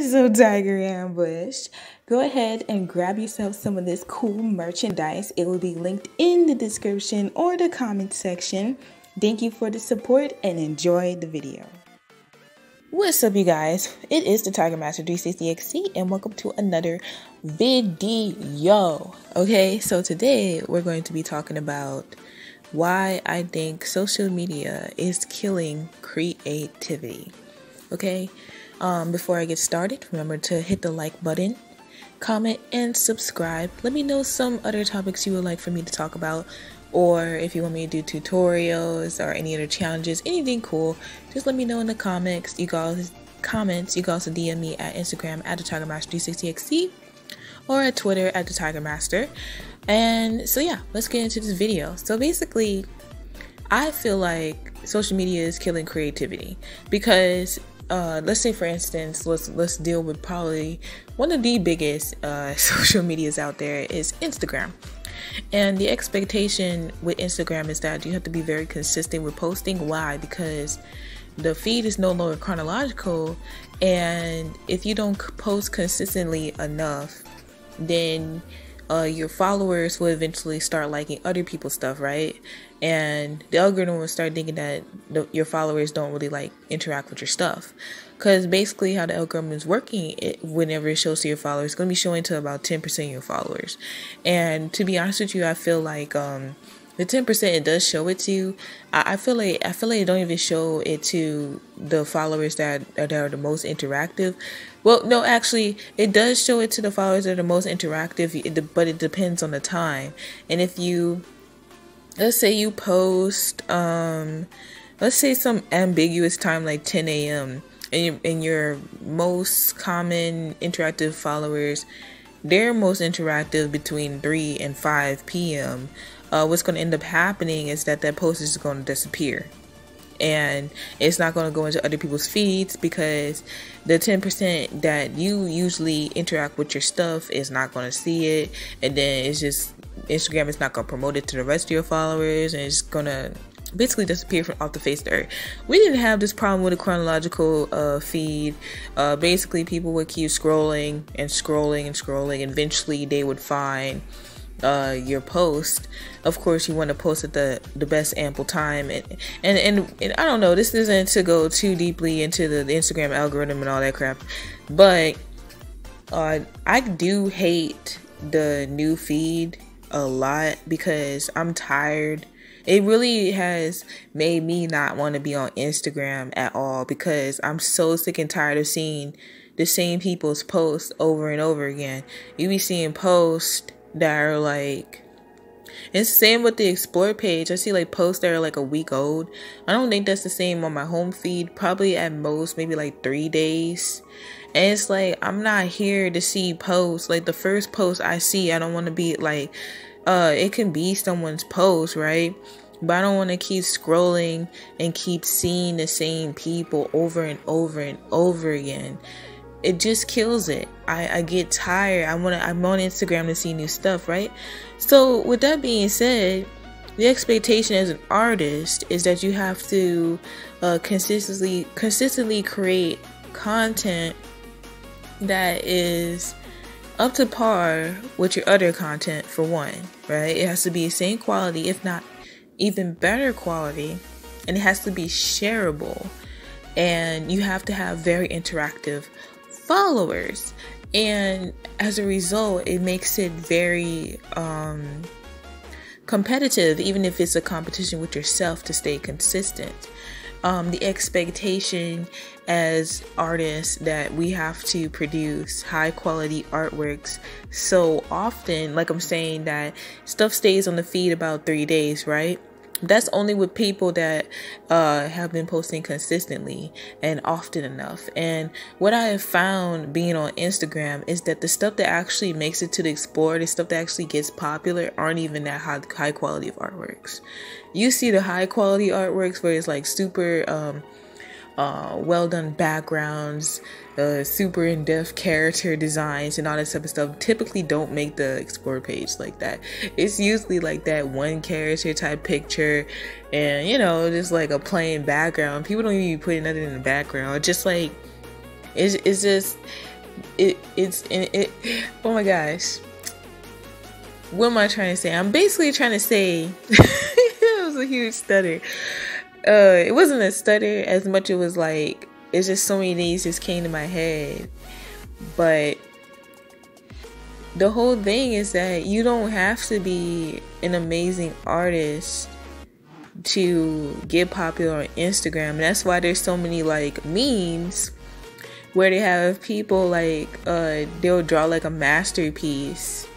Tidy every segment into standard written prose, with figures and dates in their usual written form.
So Tiger Ambush, go ahead and grab yourself some of this cool merchandise. It will be linked in the description or the comment section. Thank you for the support and enjoy the video. What's up, you guys? It is the Tiger Master 360XC and welcome to another video. Okay, so today we're going to be talking about why I think social media is killing creativity. Okay, before I get started, remember to hit the like button, comment, and subscribe. Let me know some other topics you would like for me to talk about, or if you want me to do tutorials or any other challenges, anything cool, just let me know in the comments. You guys you can also DM me at Instagram at the Tiger Master 360XC or at Twitter at the Tiger Master. And so yeah, let's get into this video. So basically, I feel like social media is killing creativity because let's say, for instance, let's deal with probably one of the biggest social medias out there is Instagram. And the expectation with Instagram is that you have to be very consistent with posting. Why? Because the feed is no longer chronological, and if you don't post consistently enough, then your followers will eventually start liking other people's stuff, right? And the algorithm will start thinking that your followers don't really like interact with your stuff, because basically how the algorithm is working, whenever it shows to your followers, it's going to be showing to about 10% of your followers. And to be honest with you, I feel like the 10% it does show it to, I feel like it don't even show it to the followers that are the most interactive. Well, no, actually, it does show it to the followers that are the most interactive, but it depends on the time. And if you, let's say you post, let's say some ambiguous time like 10 a.m. and your most common interactive followers, they're most interactive between 3 and 5 p.m. What's going to end up happening is that post is going to disappear. And it's not going to go into other people's feeds because the 10% that you usually interact with your stuff is not going to see it. And then it's just, Instagram is not going to promote it to the rest of your followers, and it's going to basically disappear from off the face of the earth. We didn't have this problem with a chronological feed. Basically, people would keep scrolling and scrolling and scrolling. Eventually, they would find your post. Of course, you want to post at the best ample time, and I don't know, this isn't to go too deeply into the Instagram algorithm and all that crap, but I do hate the new feed a lot because I'm tired. It really has made me not want to be on Instagram at all because I'm so sick and tired of seeing the same people's posts over and over again. You be seeing posts that are like, it's the same with the explore page. I see like posts that are like a week old. I don't think that's the same on my home feed. Probably at most maybe like 3 days. And it's like, I'm not here to see posts. Like the first post I see, I don't want to be like, it can be someone's post, right? But I don't want to keep scrolling and keep seeing the same people over and over and over again. It just kills it. I get tired. I'm on Instagram to see new stuff, right? So with that being said, the expectation as an artist is that you have to consistently create content that is up to par with your other content, for one, right? It has to be the same quality, if not even better quality, and it has to be shareable, and you have to have very interactive followers. And as a result, it makes it very competitive, even if it's a competition with yourself to stay consistent. The expectation as artists that we have to produce high quality artworks so often, like I'm saying, that stuff stays on the feed about 3 days, right? That's only with people that have been posting consistently and often enough. And what I have found being on Instagram is that the stuff that actually makes it to the Explore, the stuff that actually gets popular, aren't even that high quality of artworks. You see the high quality artworks where it's like super well done backgrounds, super in-depth character designs and all that type of stuff typically don't make the explore page like that. It's usually like that one character type picture and, you know, just like a plain background. People don't even be putting nothing in the background. Just like It's just it. Oh my gosh, what am I trying to say? I'm basically trying to say it was a huge stutter. It wasn't a stutter as much. It was like, it's just so many things just came to my head. But the whole thing is that you don't have to be an amazing artist to get popular on Instagram. And that's why there's so many like memes where they have people like they'll draw like a masterpiece,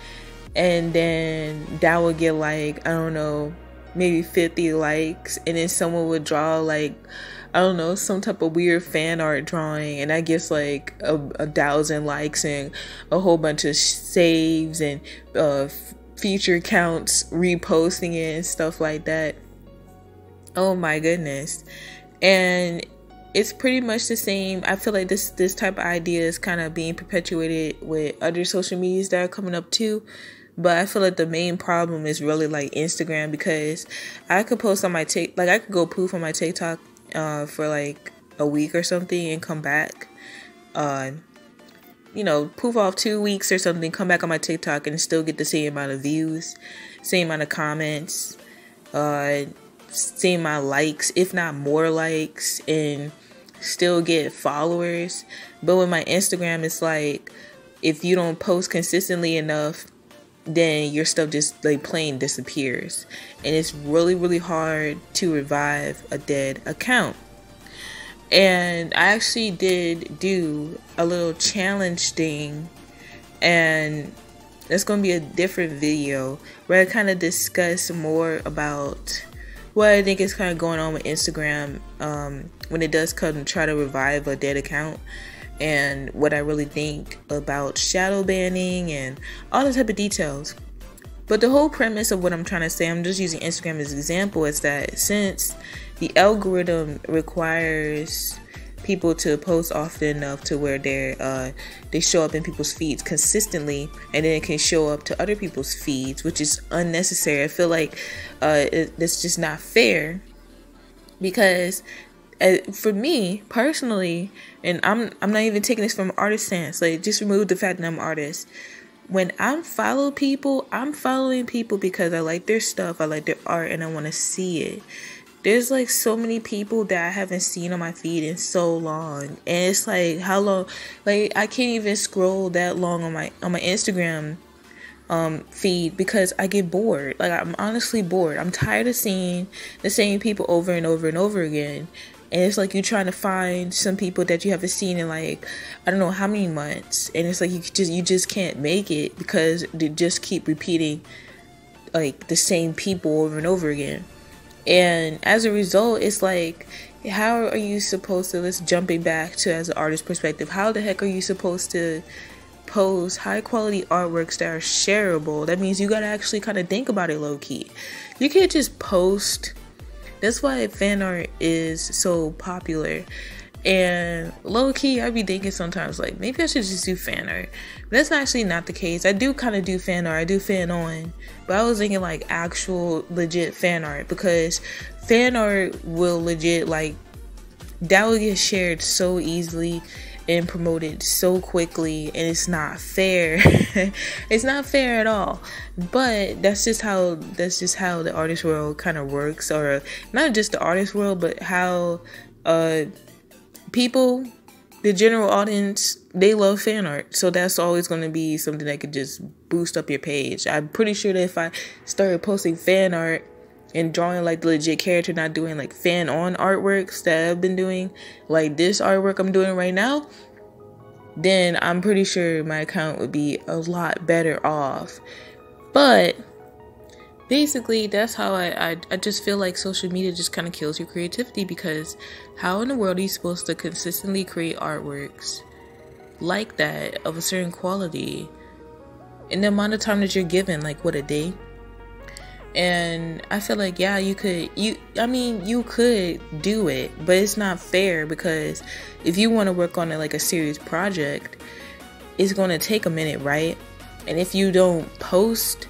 and then that will get like, I don't know, maybe 50 likes, and then someone would draw like, I don't know, some type of weird fan art drawing, and that gets like a 1,000 likes and a whole bunch of saves and feature counts reposting it and stuff like that. Oh my goodness. And it's pretty much the same. I feel like this type of idea is kind of being perpetuated with other social medias that are coming up too. But I feel like the main problem is really like Instagram, because I could post on my like I could go poof on my TikTok for like a week or something and come back, you know, poof off 2 weeks or something, come back on my TikTok and still get the same amount of views, same amount of comments, same amount of likes, if not more likes, and still get followers. But with my Instagram, it's like, if you don't post consistently enough, then your stuff just like plain disappears, and it's really, really hard to revive a dead account. And I actually did do a little challenge thing, and that's going to be a different video where I kind of discuss more about what I think is kind of going on with Instagram when it does come to try to revive a dead account, and what I really think about shadow banning and all the type of details. But the whole premise of what I'm trying to say, I'm just using Instagram as an example, is that since the algorithm requires people to post often enough to where they show up in people's feeds consistently, and then it can show up to other people's feeds, which is unnecessary. I feel like it's just not fair, because for me personally, and I'm not even taking this from an artist stance, like just remove the fact that I'm an artist. When I'm following people because I like their stuff, I like their art, and I want to see it. There's like so many people that I haven't seen on my feed in so long, and it's like, how long? Like, I can't even scroll that long on my Instagram feed, because I get bored. Like, I'm honestly bored. I'm tired of seeing the same people over and over and over again. And it's like you're trying to find some people that you haven't seen in like, I don't know how many months, and it's like you just can't make it, because they just keep repeating like the same people over and over again. And as a result, it's like, how are you supposed to, let's jumping back to as an artist perspective, how the heck are you supposed to post high quality artworks that are shareable? That means you gotta actually kind of think about it low key. You can't just post. That's why fan art is so popular. And low key, I be thinking sometimes like, maybe I should just do fan art. But that's actually not the case. I do kind of do fan art. I do fan on. But I was thinking like actual legit fan art, because fan art will legit, like, that will get shared so easily and promoted so quickly, and it's not fair. It's not fair at all. But that's just how the artist world kind of works, or not just the artist world, but how people, the general audience, they love fan art. So that's always going to be something that could just boost up your page. I'm pretty sure that if I started posting fan art and drawing like the legit character, not doing like fan on artworks that I've been doing, like this artwork I'm doing right now, then I'm pretty sure my account would be a lot better off. But basically, that's how I just feel like social media just kind of kills your creativity, because how in the world are you supposed to consistently create artworks like that of a certain quality in the amount of time that you're given, like what, a day? And I feel like, yeah, you could do it, but it's not fair, because if you want to work on it like a serious project, it's going to take a minute, right? And if you don't post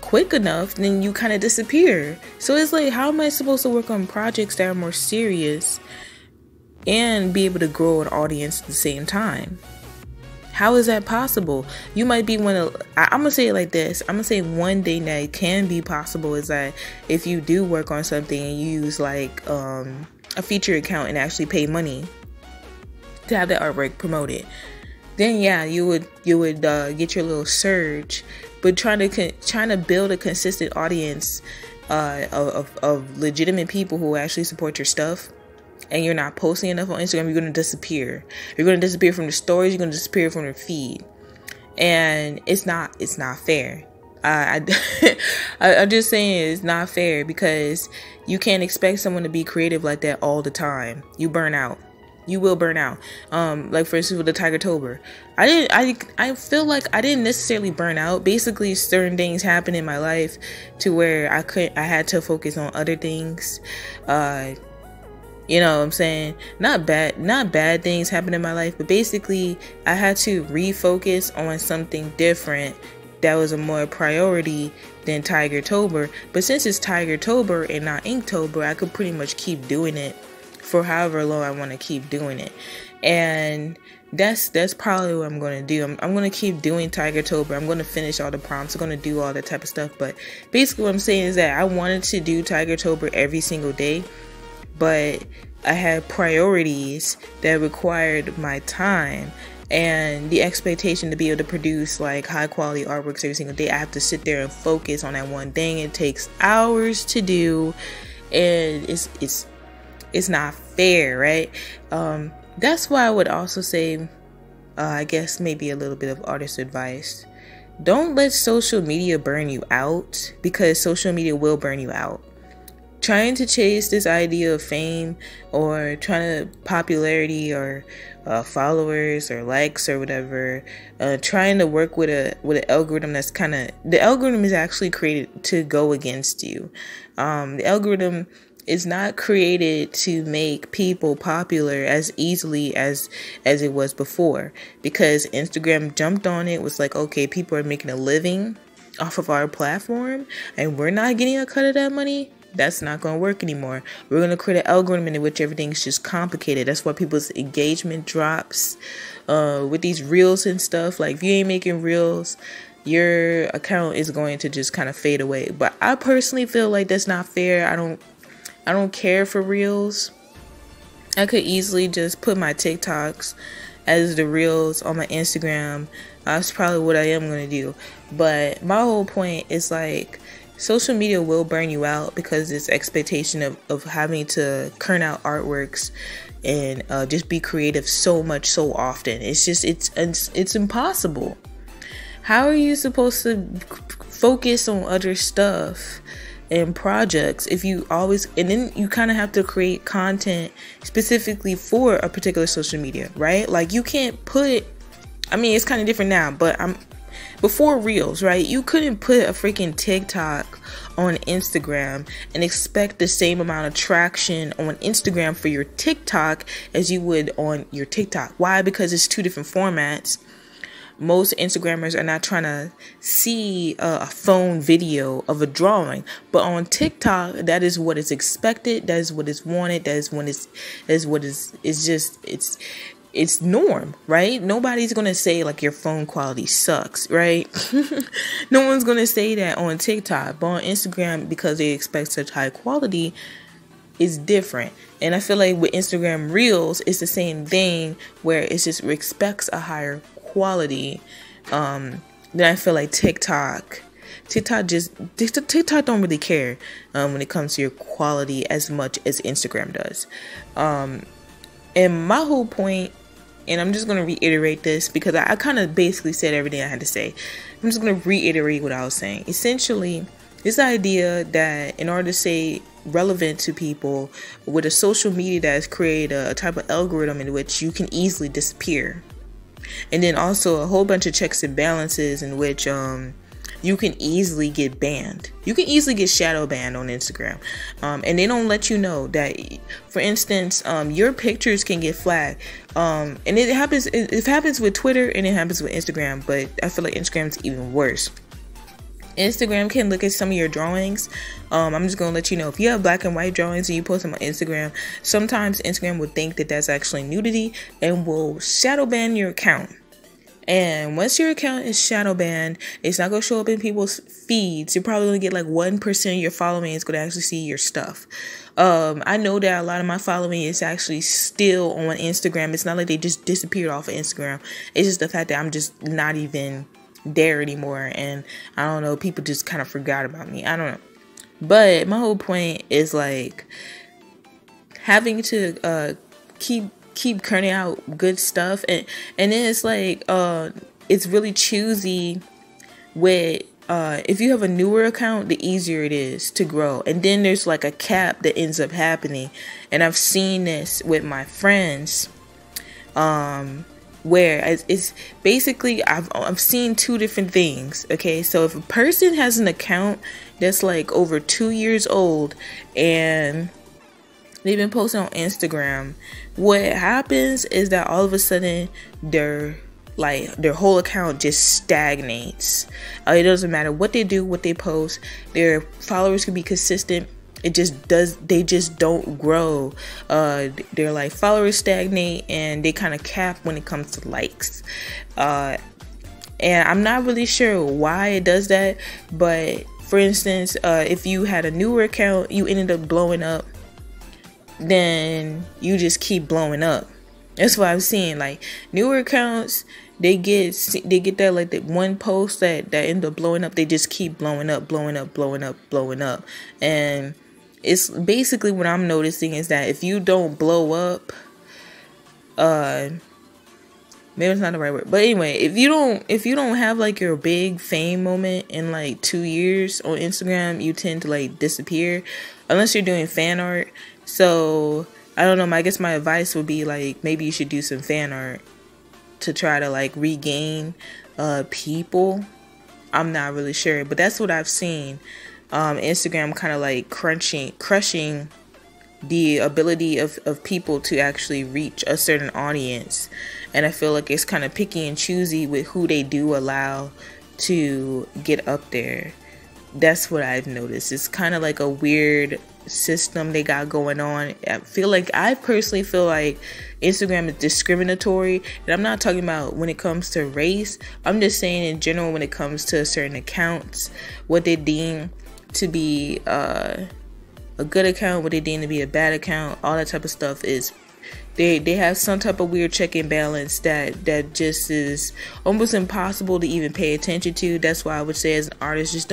quick enough, then you kind of disappear. So it's like, how am I supposed to work on projects that are more serious and be able to grow an audience at the same time. How is that possible? You might be one of, I'm gonna say it like this. I'm gonna say one thing that can be possible is that if you do work on something and you use like a feature account and actually pay money to have that artwork promoted, then yeah, you would get your little surge. But trying to build a consistent audience of legitimate people who actually support your stuff, and you're not posting enough on Instagram, you're going to disappear. You're going to disappear from the stories. You're going to disappear from the feed, and it's not fair. I'm just saying it's not fair, because you can't expect someone to be creative like that all the time. You burn out. You will burn out. Like for instance with the Tigertober, I feel like I didn't necessarily burn out. Basically, certain things happened in my life to where I had to focus on other things. You know what I'm saying? Not bad things happened in my life, but basically I had to refocus on something different that was a more priority than Tigertober. But since it's Tigertober and not Inktober, I could pretty much keep doing it for however long I want to keep doing it. And that's probably what I'm going to do. I'm going to keep doing Tigertober. I'm going to finish all the prompts. I'm going to do all that type of stuff. But basically what I'm saying is that I wanted to do Tigertober every single day, but I had priorities that required my time and the expectation to be able to produce like high quality artworks every single day. I have to sit there and focus on that one thing. It takes hours to do, and it's not fair, right? That's why I would also say, I guess maybe a little bit of artist advice. Don't let social media burn you out, because social media will burn you out. Trying to chase this idea of fame or trying to popularity or followers or likes or whatever, trying to work with an algorithm that's the algorithm is actually created to go against you. The algorithm is not created to make people popular as easily as it was before, because Instagram jumped on it, was like, okay, people are making a living off of our platform and we're not getting a cut of that money. That's not going to work anymore. We're going to create an algorithm in which everything's just complicated. That's why people's engagement drops with these reels and stuff. Like if you ain't making reels, your account is going to just kind of fade away. But I personally feel like that's not fair. I don't care for reels. I could easily just put my TikToks as the reels on my Instagram. That's probably what I am going to do. But my whole point is like, social media will burn you out because this expectation of having to churn out artworks and just be creative so often. It's just, it's impossible. How are you supposed to focus on other stuff and projects if you always, and then you kind of have to create content specifically for a particular social media, right? Like you can't put, I mean, it's kind of different now, but before reels, right? You couldn't put a freaking TikTok on Instagram and expect the same amount of traction on Instagram for your TikTok as you would on your TikTok. Why? Because it's two different formats. Most Instagrammers are not trying to see a phone video of a drawing, but on TikTok, that is what is expected. That is what is wanted. That is what is just, it's norm, right? Nobody's going to say like your phone quality sucks, right? No one's going to say that on TikTok, but on Instagram, because they expect such high quality, is different. And I feel like with Instagram Reels, it's the same thing where it just expects a higher quality. Then I feel like TikTok don't really care when it comes to your quality as much as Instagram does. And my whole point, and I'm just going to reiterate this because I kind of basically said everything I had to say. I'm just going to reiterate what I was saying. Essentially, this idea that in order to stay relevant to people with a social media that has created a type of algorithm in which you can easily disappear. And then also a whole bunch of checks and balances in which you can easily get banned. You can easily get shadow banned on Instagram. And they don't let you know that, for instance, your pictures can get flagged. And it happens with Twitter and it happens with Instagram, but I feel like Instagram's even worse. Instagram can look at some of your drawings. I'm just gonna let you know, if you have black and white drawings and you post them on Instagram, sometimes Instagram will think that that's actually nudity and will shadow ban your account. And once your account is shadow banned, it's not going to show up in people's feeds. You're probably going to get like 1% of your following is going to actually see your stuff. I know that a lot of my following is actually still on Instagram. It's not like they just disappeared off of Instagram. It's just the fact that I'm just not even there anymore. And I don't know, people just kind of forgot about me. I don't know. But my whole point is like having to keep churning out good stuff, and then it's like it's really choosy with if you have a newer account, the easier it is to grow. And then there's like a cap that ends up happening, and I've seen this with my friends where it's basically I've seen two different things. Okay, so if a person has an account that's like over 2 years old and they've been posting on Instagram, what happens is that all of a sudden their whole account just stagnates. It doesn't matter what they do, what they post, their followers can be consistent. They just don't grow. Their like followers stagnate, and they kind of cap when it comes to likes. And I'm not really sure why it does that, but for instance, if you had a newer account, you ended up blowing up, then you just keep blowing up. That's what I'm seeing. Like newer accounts, they get that like that one post that end up blowing up. They just keep blowing up. And it's basically what I'm noticing is that if you don't blow up, maybe it's not the right word, but anyway, if you don't have like your big fame moment in like 2 years on Instagram, you tend to like disappear unless you're doing fan art. So I don't know, I guess my advice would be like maybe you should do some fan art to try to like regain people. I'm not really sure, but that's what I've seen. Instagram kind of like crushing the ability of people to actually reach a certain audience, and I feel like it's kind of picky and choosy with who they do allow to get up there. That's what I've noticed. It's kind of like a weird system they got going on. I personally feel like Instagram is discriminatory, and I'm not talking about when it comes to race. I'm just saying in general, when it comes to certain accounts, what they deem to be a good account, what they deem to be a bad account, all that type of stuff is they have some type of weird check and balance that just is almost impossible to even pay attention to. That's why I would say as an artist, just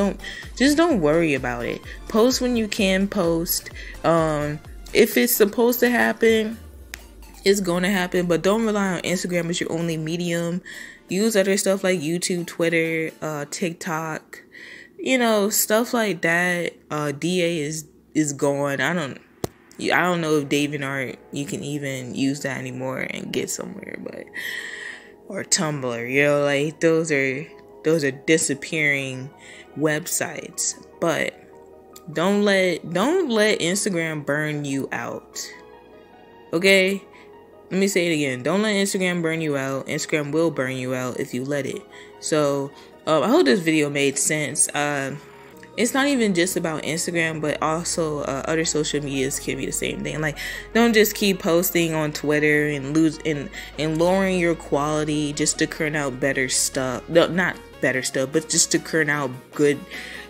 don't worry about it. Post when you can post. If it's supposed to happen, it's going to happen, but don't rely on Instagram as your only medium. Use other stuff like YouTube, Twitter, TikTok, stuff like that. DA is gone. I don't know if DeviantArt you can even use that anymore and get somewhere, but or Tumblr, like those are disappearing websites. But don't let Instagram burn you out. Okay? Let me say it again. Don't let Instagram burn you out. Instagram will burn you out if you let it. So I hope this video made sense. It's not even just about Instagram, but also other social medias can be the same thing. Like, don't just keep posting on Twitter and lowering your quality just to churn out better stuff. No, not better stuff, but just to churn out good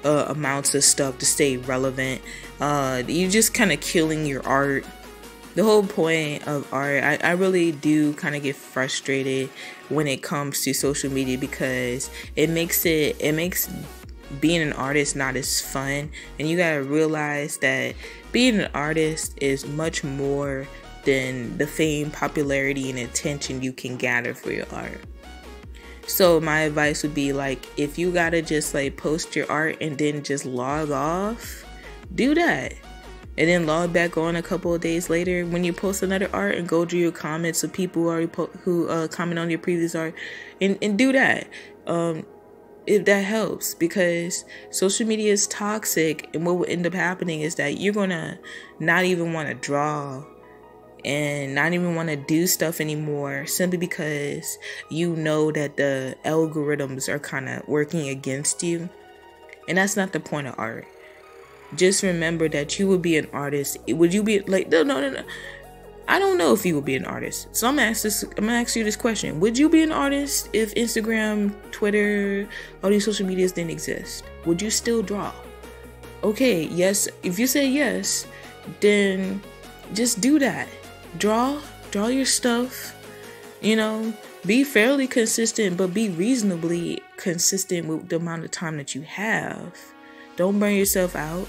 amounts of stuff to stay relevant. You're just kind of killing your art. The whole point of art, I really do kind of get frustrated when it comes to social media, because it makes being an artist not as fun. And you gotta realize that being an artist is much more than the fame, popularity, and attention you can gather for your art. So my advice would be, like, if you gotta just like post your art and then just log off, do that. And then log back on a couple of days later when you post another art and go through your comments of people who comment on your previous art, and do that. If that helps, because social media is toxic, and what will end up happening is that you're gonna not even want to draw and not even want to do stuff anymore, simply because you know that the algorithms are kind of working against you. And that's not the point of art. Just remember that you would be an artist. Would you be like, no. I don't know if you would be an artist. So I'm gonna ask you this question. Would you be an artist if Instagram, Twitter, all these social medias didn't exist? Would you still draw? Okay, yes. If you say yes, then just do that. Draw your stuff. You know, be fairly consistent, but be reasonably consistent with the amount of time that you have. Don't burn yourself out.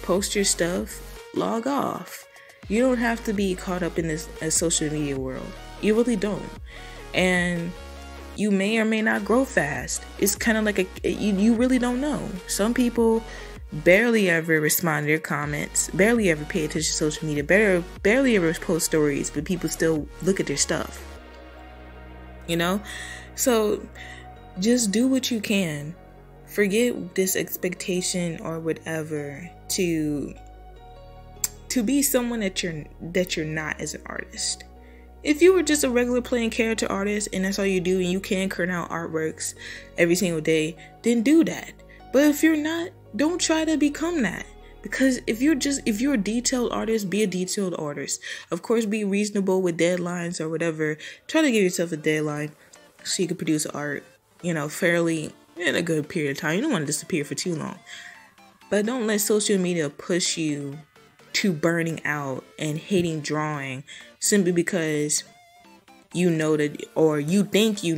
Post your stuff. Log off. You don't have to be caught up in this social media world. You really don't. And you may or may not grow fast. It's kind of like you really don't know. Some people barely ever respond to their comments, barely ever pay attention to social media, barely ever post stories, but people still look at their stuff. You know? So just do what you can. Forget this expectation or whatever to be someone that you're not as an artist. If you were just a regular plain character artist and that's all you do and you can turn out artworks every single day, then do that. But if you're not, don't try to become that. Because if you're a detailed artist, be a detailed artist. Of course, be reasonable with deadlines or whatever. Try to give yourself a deadline so you can produce art, fairly in a good period of time. You don't want to disappear for too long. But don't let social media push you to burning out and hating drawing simply because you know that, or you think you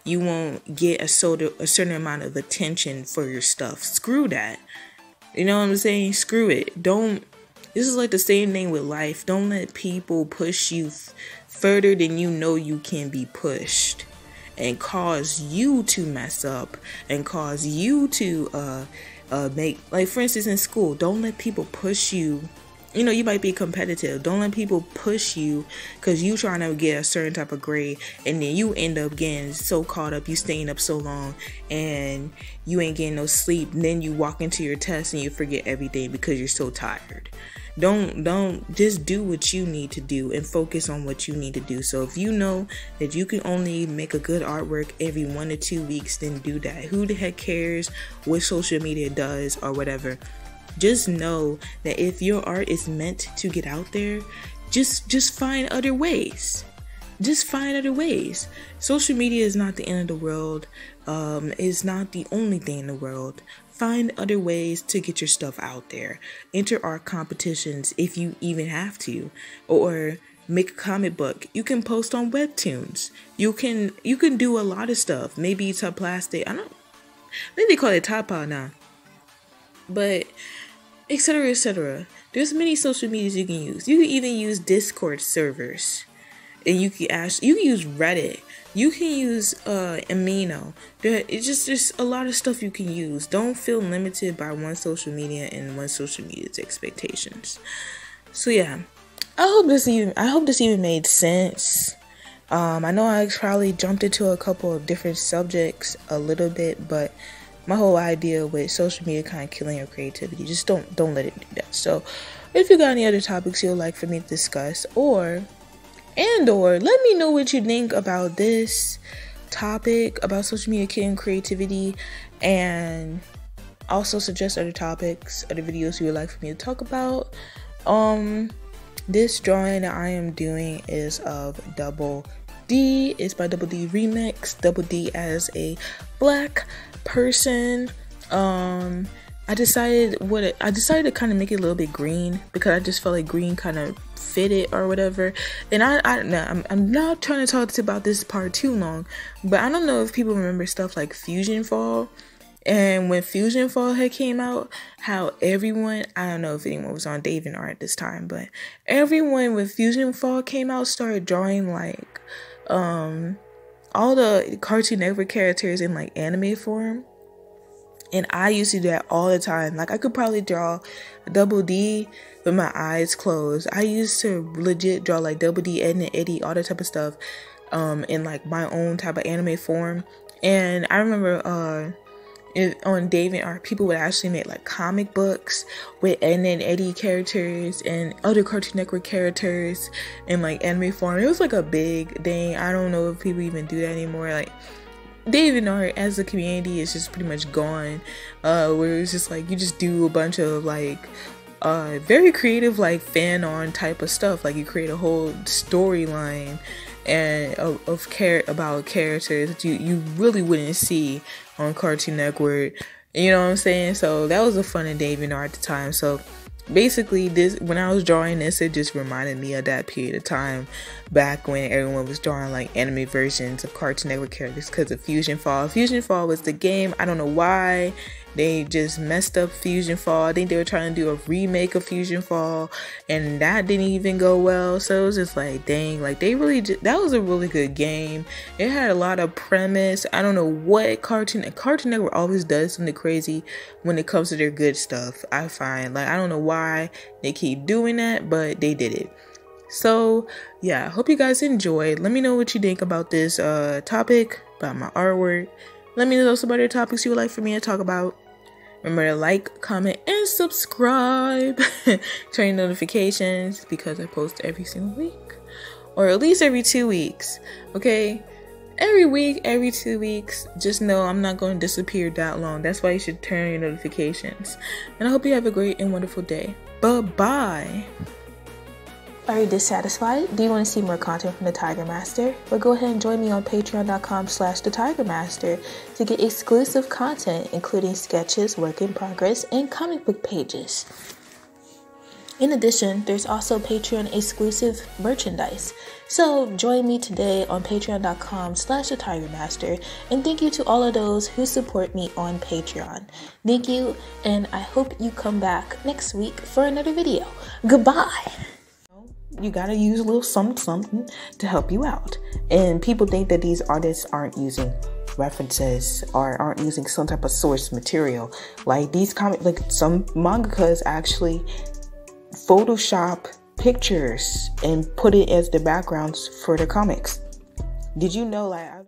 won't get a certain amount of attention for your stuff. Screw that. You know what I'm saying? Screw it. This is like the same thing with life. Don't let people push you further than you can be pushed and cause you to mess up and cause you to make, like, for instance, in school, don't let people push you. You might be competitive. Don't let people push you because you trying to get a certain type of grade and then you end up getting so caught up, you staying up so long and you ain't getting no sleep. And then you walk into your test and you forget everything because you're so tired. Don't just do what you need to do and focus on what you need to do. So if you know that you can only make a good artwork every 1 to 2 weeks, then do that. Who the heck cares what social media does or whatever? Just know that if your art is meant to get out there, just find other ways. Just find other ways. Social media is not the end of the world. It's not the only thing in the world. Find other ways to get your stuff out there. Enter art competitions if you even have to, or make a comic book. You can post on webtoons. You can do a lot of stuff. Maybe it's a plastic. Maybe they call it tapa now. But etc. etc. There's many social medias you can use. You can even use Discord servers, and you can use Reddit. You can use Amino. It's just a lot of stuff you can use. Don't feel limited by one social media and one social media's expectations. So yeah, I hope this even made sense. I know I probably jumped into a couple of different subjects a little bit, but my whole idea with social media kind of killing your creativity, just don't let it do that. So if you got any other topics you'd like for me to discuss, or let me know what you think about this topic about social media killing creativity, and also suggest other topics, other videos you would like for me to talk about. This drawing that I am doing is of Double D. It's by Double D Remix. Double D as a black person. I decided to kind of make it a little bit green because I just felt like green kind of fit it or whatever. And I'm not trying to talk about this part too long, but I don't know if people remember stuff like Fusion Fall. And when Fusion Fall had came out, how everyone, I don't know if anyone was on DeviantArt at this time, but everyone when Fusion Fall came out started drawing like all the Cartoon Network characters in like anime form. And I used to do that all the time. Like I could probably draw Double D with my eyes closed. I used to legit draw like Double D, Ed and Eddie, all that type of stuff in like my own type of anime form. And I remember on DeviantArt, people would actually make like comic books with Ed and Eddie characters and other Cartoon Network characters in like anime form. It was like a big thing. I don't know if people even do that anymore. Like DeviantArt as a community is just pretty much gone, where it's just like you just do a bunch of like very creative like fan art type of stuff. Like you create a whole storyline and about characters that you really wouldn't see on Cartoon Network. You know what I'm saying? So that was a fun and DeviantArt at the time. So basically, this, when I was drawing this, it just reminded me of that period of time back when everyone was drawing like anime versions of Cartoon Network characters because of Fusion Fall. Fusion Fall was the game. I don't know why they just messed up Fusion Fall. I think they were trying to do a remake of Fusion Fall, and that didn't even go well. So it was just like, dang, like they really that was a really good game. It had a lot of premise. I don't know what Cartoon Network always does something crazy when it comes to their good stuff. I find, like, I don't know why they keep doing that, but they did it. So yeah, I hope you guys enjoyed. Let me know what you think about this topic, about my artwork. Let me know some other topics you would like for me to talk about. Remember to like, comment, and subscribe. Turn notifications because I post every single week. Or at least every 2 weeks. Okay? Every week, every 2 weeks. Just know I'm not going to disappear that long. That's why you should turn your notifications. And I hope you have a great and wonderful day. Bye-bye. Are you dissatisfied? Do you want to see more content from the Tiger Master? Well, go ahead and join me on patreon.com/thetigermaster to get exclusive content, including sketches, work in progress, and comic book pages. In addition, there's also Patreon exclusive merchandise. So join me today on patreon.com/thetigermaster, and thank you to all of those who support me on Patreon. Thank you, and I hope you come back next week for another video. Goodbye. You gotta use a little something to help you out. And people think that these artists aren't using references or aren't using some type of source material. Like these like some mangakas actually Photoshop pictures and put it as the backgrounds for their comics. Did you know, like,